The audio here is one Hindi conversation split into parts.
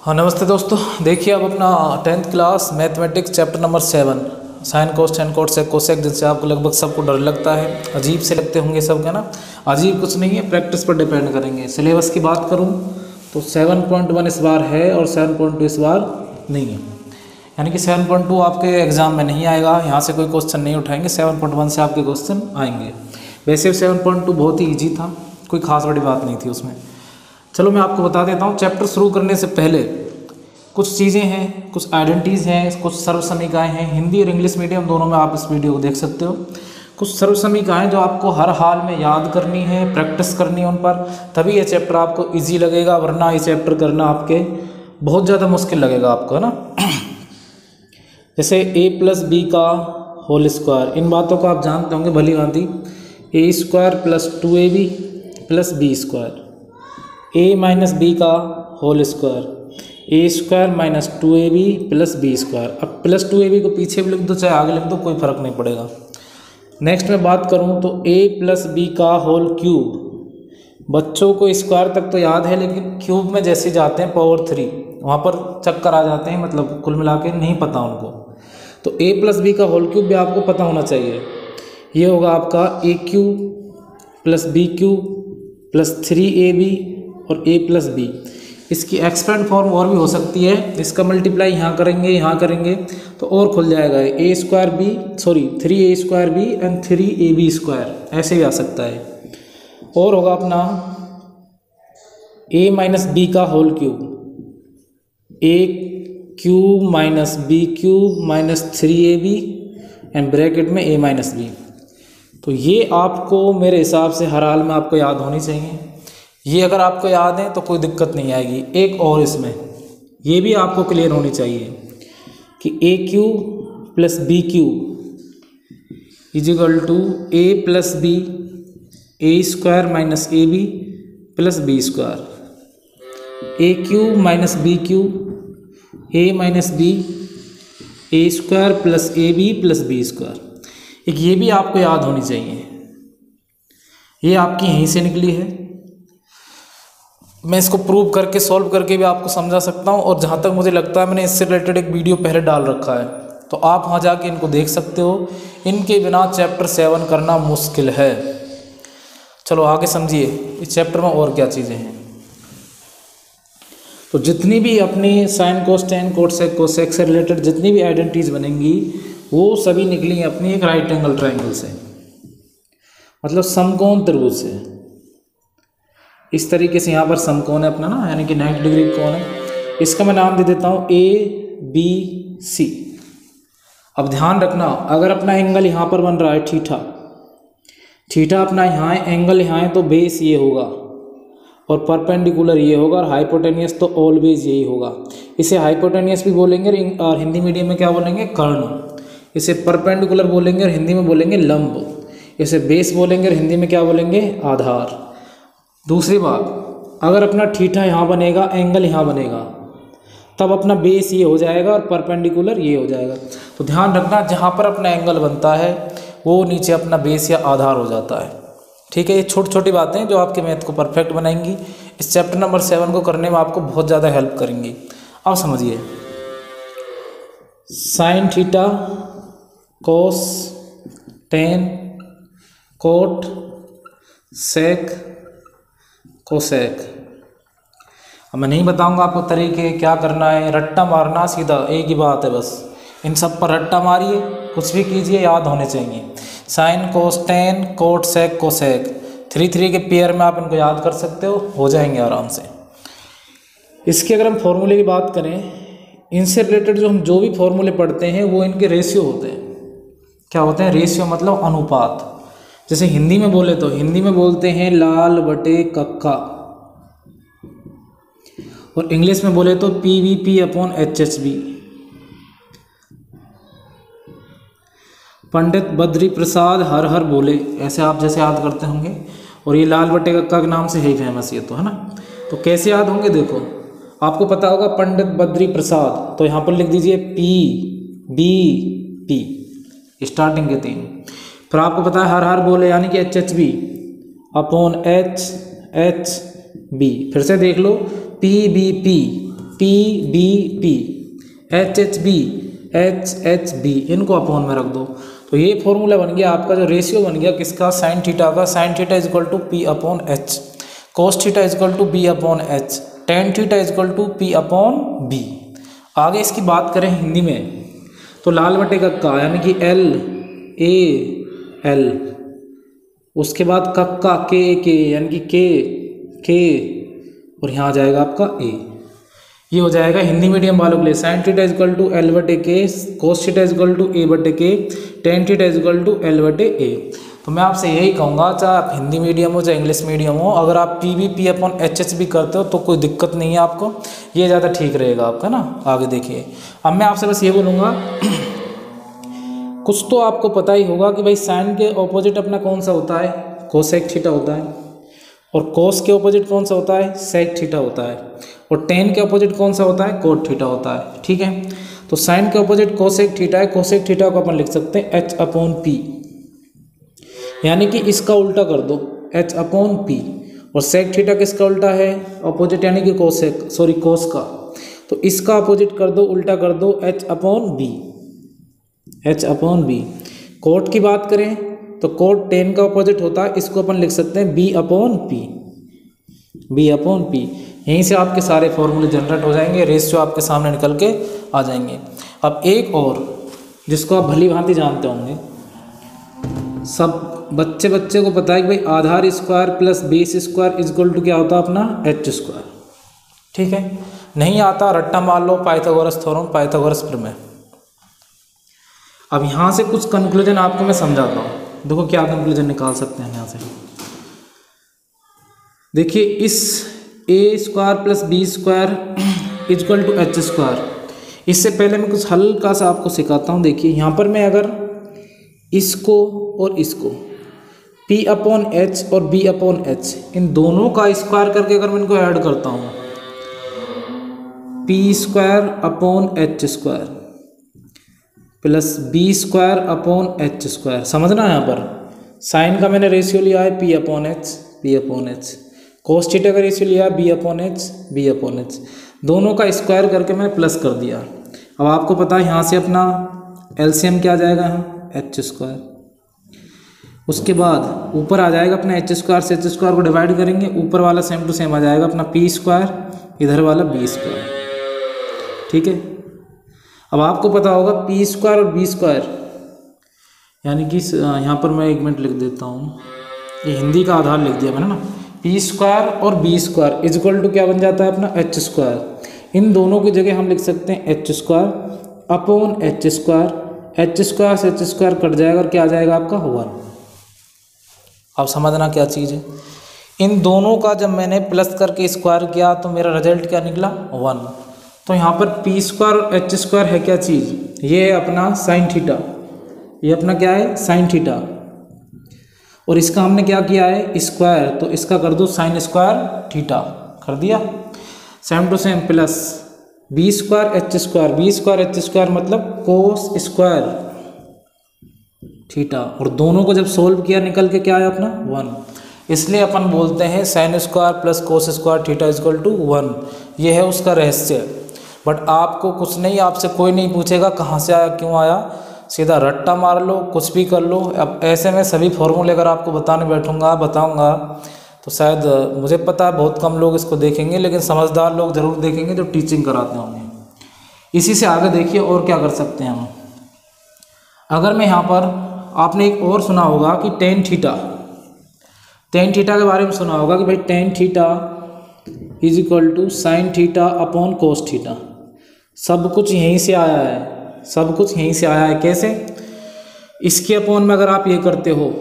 हाँ नमस्ते दोस्तों। देखिए अब अपना 10th class mathematics chapter number 7 sine cos tan cot sec cosec, जिससे आपको लगभग सबको डर लगता है, अजीब से लगते होंगे सबके ना। अजीब कुछ नहीं है, प्रैक्टिस पर डिपेंड करेंगे। सिलेबस की बात करूँ तो 7.1 इस बार है और 7.2 इस बार नहीं है, यानी कि 7.2 आपके एग्ज़ाम में नहीं आएगा, यहाँ से कोई क्वेश्चन नहीं उठाएंगे। 7.1 से आपके क्वेश्चन आएंगे। वैसे 7.2 बहुत ही ईजी था, कोई खास बड़ी बात नहीं थी उसमें। चलो मैं आपको बता देता हूँ। चैप्टर शुरू करने से पहले कुछ चीज़ें हैं, कुछ आइडेंटिटीज़ हैं, कुछ सर्व समीकरण हैं। हिंदी और इंग्लिश मीडियम दोनों में आप इस वीडियो को देख सकते हो। कुछ सर्व समीकरण जो आपको हर हाल में याद करनी है, प्रैक्टिस करनी है उन पर, तभी ये चैप्टर आपको इजी लगेगा, वरना ये चैप्टर करना आपके बहुत ज़्यादा मुश्किल लगेगा आपको, है ना। जैसे a + b का होल स्क्वायर, इन बातों को आप जानते होंगे भली भांति। a² + 2ab + b², a - b का whole square, a² - 2ab + b²। अब +2ab को पीछे भी लिख दो चाहे आगे लिख दो, कोई फर्क नहीं पड़ेगा। नेक्स्ट मैं बात करूं तो a + b का होल क्यूब। बच्चों को स्क्वायर तक तो याद है, लेकिन क्यूब में जैसे जाते हैं पावर 3 वहाँ पर चक्कर आ जाते हैं, मतलब कुल मिला के नहीं पता उनको। तो a + b का होल क्यूब भी आपको पता होना चाहिए। ये होगा आपका a³ + b³ + 3ab और a + b। इसकी एक्सपेंड फॉर्म और भी हो सकती है, इसका मल्टीप्लाई यहाँ करेंगे तो और खुल जाएगा। a²b 3a² एंड 3ab², ऐसे भी आ सकता है। और होगा अपना a - b का whole cube, a³ - b³ - 3ab and bracket में a - b। तो ये आपको मेरे हिसाब से हर हाल में आपको याद होनी चाहिए। ये अगर आपको याद है तो कोई दिक्कत नहीं आएगी। एक और इसमें ये भी आपको क्लियर होनी चाहिए कि a³ + b³ = a + b a² - ab + b²। a³ - b³ a - b a² + ab + b²। एक ये भी आपको याद होनी चाहिए, ये आपकी यहीं से निकली है। मैं इसको प्रूव करके सॉल्व करके भी आपको समझा सकता हूँ, और जहाँ तक मुझे लगता है मैंने इससे रिलेटेड एक वीडियो पहले डाल रखा है, तो आप वहाँ जाके इनको देख सकते हो। इनके बिना चैप्टर 7 करना मुश्किल है। चलो आगे समझिए इस चैप्टर में और क्या चीज़ें हैं। तो जितनी भी अपनी sine cos tan cot sec cosec से रिलेटेड जितनी भी आइडेंटिटीज बनेंगी वो सभी निकली अपनी एक राइट एंगल ट्राइंगल से, मतलब समकोण त्रिभुज से। इस तरीके से यहाँ पर समकोण है अपना ना, यानी कि 90 डिग्री कोण है। इसका मैं नाम दे देता हूँ ABC। अब ध्यान रखना, अगर अपना एंगल यहाँ पर बन रहा है थीटा अपना यहाँ है, एंगल यहाँ है, तो बेस ये होगा और परपेंडिकुलर ये होगा, और हाइपोटेनियस तो ऑलवेज यही होगा। इसे हाइपोटेनियस भी बोलेंगे और हिंदी मीडियम में क्या बोलेंगे, कर्ण। इसे परपेंडिकुलर बोलेंगे और हिंदी में बोलेंगे लंब। इसे बेस बोलेंगे और हिंदी में क्या बोलेंगे, आधार। दूसरी बात, अगर अपना थीटा यहाँ बनेगा, एंगल यहाँ बनेगा, तब अपना बेस ये हो जाएगा और परपेंडिकुलर ये हो जाएगा। तो ध्यान रखना, जहाँ पर अपना एंगल बनता है वो नीचे अपना बेस या आधार हो जाता है। ठीक है, ये छोटी छोटी बातें जो आपके मैथ को परफेक्ट बनाएंगी, इस चैप्टर नंबर 7 को करने में आपको बहुत ज़्यादा हेल्प करेंगी। अब समझिए, sine theta cos tan cot sec cosec. अब मैं नहीं बताऊंगा आपको तरीके क्या करना है, रट्टा मारना सीधा, एक ही बात है बस। इन सब पर रट्टा मारिए, कुछ भी कीजिए, याद होने चाहिए। Sine cos tan cot sec cosec 3 के पेयर में आप इनको याद कर सकते हो जाएंगे आराम से। इसके अगर हम फॉर्मूले की बात करें, इनसे रिलेटेड हम जो भी फॉर्मूले पढ़ते हैं वो इनके रेशियो होते हैं। क्या होते हैं रेशियो, मतलब अनुपात। जैसे हिंदी में बोले तो हिंदी में बोलते हैं लाल बटे कक्का, और इंग्लिश में बोले तो PVP/HHB। पंडित बद्री प्रसाद हर हर बोले, ऐसे आप जैसे याद करते होंगे। और ये लाल बटे कक्का के नाम से है फेमस ये तो, है ना। तो कैसे याद होंगे, देखो आपको पता होगा पंडित बद्री प्रसाद, तो यहाँ पर लिख दीजिए PBP, स्टार्टिंग के 3। फिर आपको पता है हर हर बोले यानी कि HHB/HHB। फिर से देख लो PBP P B P, H H B, H H B, इनको अपॉन में रख दो। तो ये फॉर्मूला बन गया आपका, जो रेशियो बन गया किसका, साइन थीटा का। Sine theta is equal to P upon H, cos theta is equal to B upon H, tan theta is equal to P upon B. आगे इसकी बात करें हिंदी में तो लाल बटे का यानी कि एल ए एल, उसके बाद कक्का के यानी कि के, और यहाँ आ जाएगा आपका ए। ये हो जाएगा हिंदी मीडियम वालों के लिए। Sine theta is equal to L बटे K, cos theta is equal to A बटे K, tan theta is equal to L बटे ए। तो मैं आपसे यही कहूँगा, चाहे आप हिंदी मीडियम हो चाहे इंग्लिश मीडियम हो, अगर आप P B P upon H H भी करते हो तो कोई दिक्कत नहीं है आपको, ये ज़्यादा ठीक रहेगा आपका ना। आगे देखिए, अब मैं आपसे बस ये बोलूँगा कुछ तो आपको पता ही होगा कि भाई साइन के ऑपोजिट अपना कौन सा होता है, कोसेक थीटा होता है, और कोस के ऑपोजिट कौन सा होता है, सेक थीटा होता है, और टेन के ऑपोजिट कौन सा होता है, कोट थीटा होता है। ठीक है, तो साइन के ऑपोजिट कोसेक थीटा है, कोसेक थीटा को अपन लिख सकते हैं एच अपॉन पी, यानी कि इसका उल्टा कर दो एच अपॉन पी, और सेक थीटा किसका उल्टा है, ऑपोजिट यानी कि कोसेक सॉरी कोस का, तो इसका अपोजिट कर दो, उल्टा कर दो H upon B, H upon B. Cot की बात करें तो कोट टेन का अपोजिट होता है, इसको अपन लिख सकते हैं B upon P, B upon P. यहीं से आपके सारे फॉर्मूले जनरेट हो जाएंगे, रेशियो आपके सामने निकल के आ जाएंगे। अब एक और जिसको आप भली भांति जानते होंगे, सब बच्चे को पता है कि भाई आधार square plus base square is equal to क्या होता है अपना, एच स्क्वायर। ठीक है, नहीं आता रट्टा मार लो, पाइथागोरस थ्योरम, पाइथागोरस प्रमेय। अब यहाँ से कुछ कंक्लूजन आपको मैं समझाता हूँ, देखो क्या कंक्लूजन निकाल सकते हैं यहाँ से। देखिए, इस A square plus B square is equal to H square, इससे पहले मैं कुछ हल्का सा आपको सिखाता हूँ। देखिए यहाँ पर मैं अगर इसको और इसको P अपॉन एच और B अपॉन एच, इन दोनों का स्क्वायर करके अगर मैं इनको ऐड करता हूँ, P square upon H square plus B square upon H square, समझना है यहाँ पर साइन का मैंने रेशियो लिया है P upon H, P upon H, cos theta का रेशियो लिया है B upon H, B upon H, दोनों का स्क्वायर करके मैंने प्लस कर दिया। अब आपको पता है यहाँ से अपना एलसीएम क्या आ जाएगा, यहाँ एच स्क्वायर, उसके बाद ऊपर आ जाएगा अपना एच स्क्वायर से एच स्क्वायर को डिवाइड करेंगे, ऊपर वाला सेम टू सेम आ जाएगा अपना P स्क्वायर, इधर वाला B स्क्वायर। ठीक है, अब आपको पता होगा P स्क्वायर और B स्क्वायर, यानी कि यहाँ पर मैं एक मिनट लिख देता हूँ, ये हिंदी का आधार लिख दिया मैंने ना, P स्क्वायर और B square is equal to क्या बन जाता है अपना एच स्क्वायर। इन दोनों की जगह हम लिख सकते हैं H square upon H square, H square से एच स्क्वायर कट जाएगा और क्या आ जाएगा आपका 1। अब समझना क्या चीज़ है, इन दोनों का जब मैंने प्लस करके स्क्वायर किया तो मेरा रिजल्ट क्या निकला 1। तो यहाँ पर P स्क्वायर और एच स्क्वायर है क्या चीज़, ये है अपना साइन थीटा, ये अपना क्या है साइन थीटा, और इसका हमने क्या किया है स्क्वायर, तो इसका कर दो साइन स्क्वायर थीटा, कर दिया same to same, plus B square H square, B square H square मतलब कोस स्क्वायर थीटा, और दोनों को जब सोल्व किया निकल के क्या आया अपना 1। इसलिए अपन बोलते हैं sine square plus cos square theta is equal to 1, ये है उसका रहस्य। बट आपको कुछ नहीं, आपसे कोई नहीं पूछेगा कहाँ से आया क्यों आया, सीधा रट्टा मार लो, कुछ भी कर लो। अब ऐसे में सभी फॉर्मूले अगर आपको बताने बैठूंगा बताऊंगा तो शायद मुझे पता है बहुत कम लोग इसको देखेंगे, लेकिन समझदार लोग ज़रूर देखेंगे जो टीचिंग कराते होंगे। इसी से आगे देखिए और क्या कर सकते हैं हम। अगर मैं यहाँ पर, आपने एक और सुना होगा कि टेन थीटा, टेन थीटा के बारे में सुना होगा कि भाई tan theta is equal to sine theta upon cos theta. सब कुछ यहीं से आया है, सब कुछ यहीं से आया है। कैसे, इसके अपॉन में अगर आप ये करते हो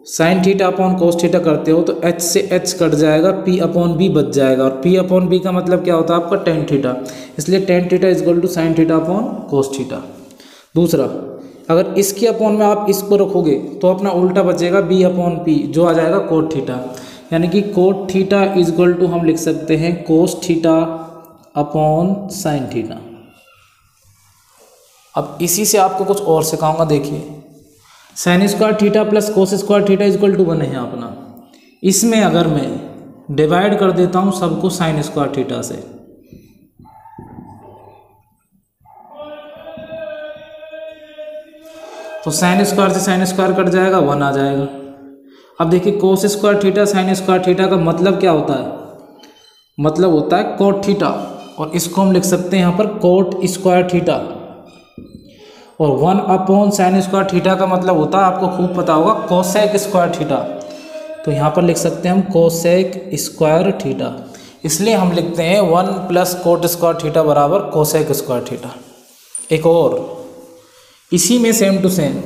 sign theta upon cos theta करते हो तो h से h कट जाएगा, p अपॉन b बच जाएगा, और p अपॉन b का मतलब क्या होता है आपका टेन थीटा, इसलिए tan theta is equal to sine theta upon cos theta. दूसरा, अगर इसके अपॉन में आप इसको रखोगे तो अपना उल्टा बचेगा b अपॉन p, जो आ जाएगा कोट थीटा, यानी कि cot theta is equal to हम लिख सकते हैं cos theta upon sine theta. अब इसी से आपको कुछ और सिखाऊंगा। देखिए sine square theta plus cos square theta is equal to 1 है अपना, इसमें अगर मैं डिवाइड कर देता हूँ सबको साइन स्क्वायर थीटा से, तो साइन स्क्वायर से साइन स्क्वायर कट जाएगा, 1 आ जाएगा। अब देखिए कोस square theta sine square theta का मतलब क्या होता है, मतलब होता है कोट थीटा, और इसको हम लिख सकते हैं यहाँ पर कोट स्क्वायर थीटा। और 1 अपॉन साइन स्क्वायर थीटा का मतलब होता है, आपको खूब पता होगा, कोसेक स्क्वायर थीटा। तो यहाँ पर लिख सकते हैं हम कोसेक स्क्वायर थीटा, इसलिए हम लिखते हैं 1 प्लस कोट स्क्वायर थीटा बराबर कोसेक स्क्वायर थीटा। एक और इसी में same to same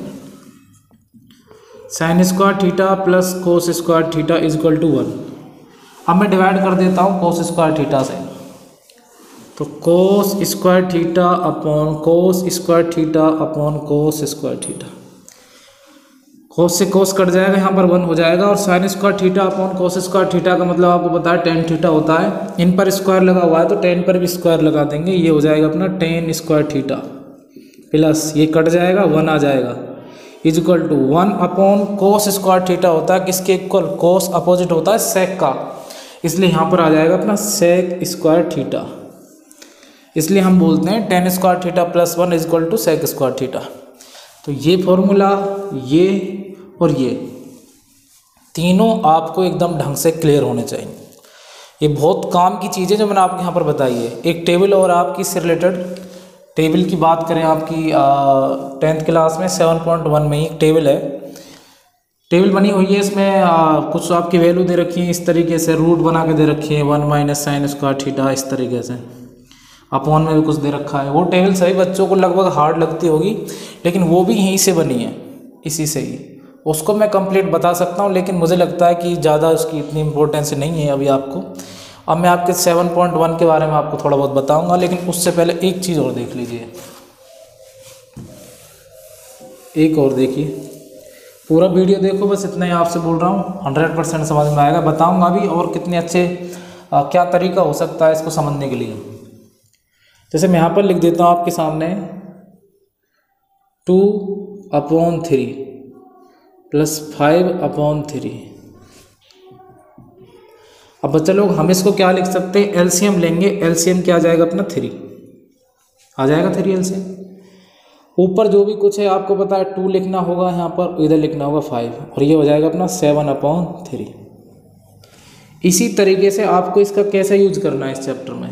sine square theta plus cos square theta is equal to 1। अब मैं डिवाइड कर देता हूँ कोस स्क्वायर थीटा से, तो cos square theta upon cos square theta upon cos square theta. Cos से कोस कट जाएगा, यहाँ पर 1 हो जाएगा। और sign square theta upon cos square theta का मतलब आपको पता है टेन थीटा होता है। इन पर स्क्वायर लगा हुआ है तो टेन पर भी स्क्वायर लगा देंगे, ये हो जाएगा अपना टेन स्क्वायर थीटा प्लस ये कट जाएगा 1 आ जाएगा is equal to 1 upon cos square theta होता है किसके इक्वल, कोस अपोजिट होता है सेक का, इसलिए यहाँ पर आ जाएगा अपना सेक स्क्वायर थीटा। इसलिए हम बोलते हैं tan square theta plus 1 is equal to sec square theta. तो ये फॉर्मूला, ये और ये तीनों आपको एकदम ढंग से क्लियर होने चाहिए। ये बहुत काम की चीज़ें जो मैंने आपको यहाँ पर बताई है। एक टेबल और आपकी इससे रिलेटेड टेबल की बात करें, आपकी 10th क्लास में 7.1 में ही एक टेबल है, टेबल बनी हुई है। इसमें कुछ आपकी वैल्यू दे रखी है इस तरीके से, रूट बना के दे रखी है 1 माइनस साइन स्क्वायर थीटा, इस तरीके से अपॉन में भी कुछ दे रखा है। वो टेबल सभी बच्चों को लगभग हार्ड लगती होगी, लेकिन वो भी यहीं से बनी है, इसी से ही। उसको मैं कंप्लीट बता सकता हूँ, लेकिन मुझे लगता है कि ज़्यादा उसकी इतनी इम्पोर्टेंस नहीं है अभी आपको। अब मैं आपके 7.1 के बारे में आपको थोड़ा बहुत बताऊँगा, लेकिन उससे पहले एक चीज़ और देख लीजिए, एक और देखिए, पूरा वीडियो देखो, बस इतना ही आपसे बोल रहा हूँ, 100% समझ में आएगा। बताऊँगा भी और कितने अच्छे क्या तरीका हो सकता है इसको समझने के लिए। जैसे मैं यहाँ पर लिख देता हूँ आपके सामने 2/3 प्लस 5/3। अब बच्चा लोग हम इसको क्या लिख सकते हैं, एलसीएम लेंगे। एलसीएम क्या आ जाएगा अपना 3 आ जाएगा, 3 एलसीएम। ऊपर जो भी कुछ है आपको पता है 2 लिखना होगा यहाँ पर, इधर लिखना होगा 5, और ये हो जाएगा अपना 7/3। इसी तरीके से आपको इसका कैसे यूज करना है इस चैप्टर में,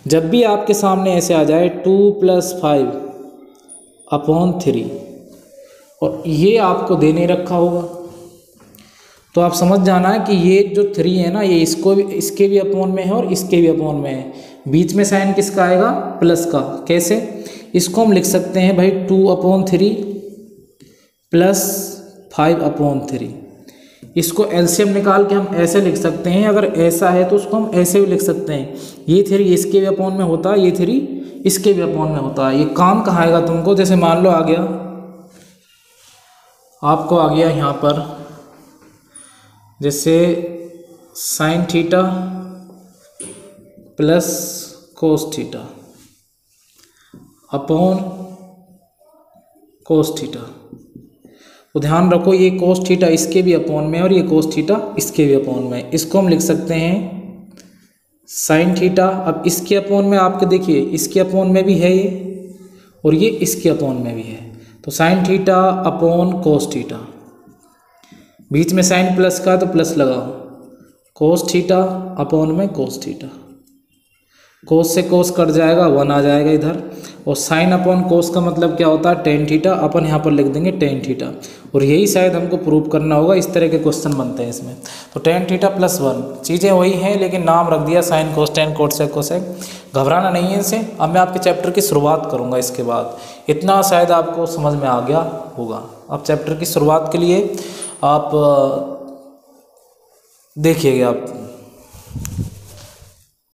जब भी आपके सामने ऐसे आ जाए 2 + 5/3 और ये आपको दे नहीं रखा होगा, तो आप समझ जाना है कि ये जो 3 है ना, ये इसके भी अपॉन में है और इसके भी अपॉन में है। बीच में साइन किसका आएगा, प्लस का। कैसे, इसको हम लिख सकते हैं भाई 2/3 प्लस 5/3। इसको एलसीएम निकाल के हम ऐसे लिख सकते हैं, अगर ऐसा है तो उसको हम ऐसे भी लिख सकते हैं, ये 3 इसके भी अपॉन में होता है, ये 3 इसके भी अपॉन में होता है। ये काम कहाँ आएगा तुमको, जैसे मान लो आ गया, आपको आ गया यहाँ पर जैसे साइन थीटा प्लस कोस थीटा अपॉन कोस थीटा। तो ध्यान रखो ये कोस थीटा इसके भी अपॉन में और ये कोस थीटा इसके भी अपॉन में। इसको हम लिख सकते हैं साइन थीटा। अब इसके अपॉन में आपके देखिए, इसके अपॉन में भी है ये और ये इसके अपॉन में भी है, तो sine theta upon cos theta. बीच में साइन प्लस का तो प्लस लगाओ, कोस थीटा अपॉन में कोस थीटा। कोस से कोस कट जाएगा, 1 आ जाएगा इधर। और साइन अपॉन कोस का मतलब क्या होता है, टेन थीटा। अपन यहाँ पर लिख देंगे टेन थीटा, और यही शायद हमको प्रूव करना होगा। इस तरह के क्वेश्चन बनते हैं इसमें। तो टेन थीटा प्लस 1, चीज़ें वही हैं, लेकिन नाम रख दिया sign cos ten cosec cosec. घबराना नहीं है इनसे। अब मैं आपके चैप्टर की शुरुआत करूँगा इसके बाद। इतना शायद आपको समझ में आ गया होगा। अब चैप्टर की शुरुआत के लिए आप देखिएगा आप